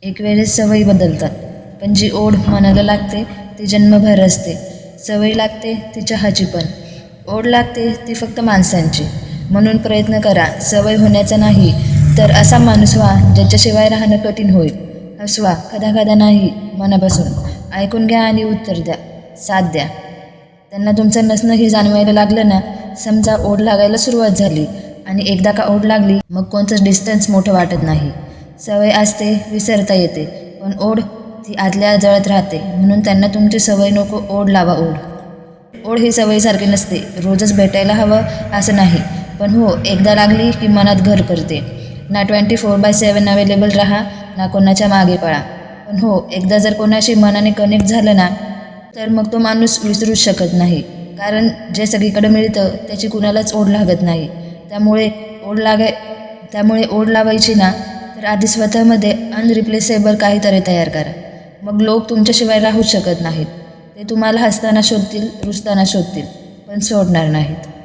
एक वेळेस सवयी बदलतात, पण जी ओढ मनाला लागते ती जन्मभर असते. सवय लागते ती चहाची पण, ओढ लागते ती फक्त माणसांची. म्हणून प्रयत्न करा सवय होण्याचा नाही, तर असा माणूस व्हा ज्याच्याशिवाय राहणं कठीण होईल. हसवा, खदा नाही, मनापासून. ऐकून घ्या आणि उत्तर द्या, साथ द्या. त्यांना तुमचं नसणं हे जाणवायला लागलं ना, समजा ओढ लागायला सुरुवात झाली. आणि एकदा का ओढ लागली मग कोणतंच डिस्टन्स मोठं वाटत नाही. सवय असते, विसरता येते, पण ओढ ती आतल्या जळत राहते. म्हणून त्यांना तुमची सवय नको, ओढ लावा ओढ. ओढ ही सवयीसारखी नसते, रोजच भेटायला हवं असं नाही. पण हो, एकदा लागली की मनात घर करते. ना 24/7 अवेलेबल राहा, ना कोणाच्या मागे पळा. पण हो, एकदा जर कोणाशी मनाने कनेक्ट झालं ना, तर मग तो माणूस विसरूच शकत नाही. कारण जे सगळीकडे मिळतं त्याची कुणालाच ओढ लागत नाही. त्यामुळे ओढ लावायची ना, तर आधी स्वतःमध्ये अनरिप्लेसेबल काहीतरी तयार करा. मग लोक तुमच्याशिवाय राहूच शकत नाहीत. ते तुम्हाला हसताना शोधतील, रुसताना शोधतील, पण सोडणार नाहीत.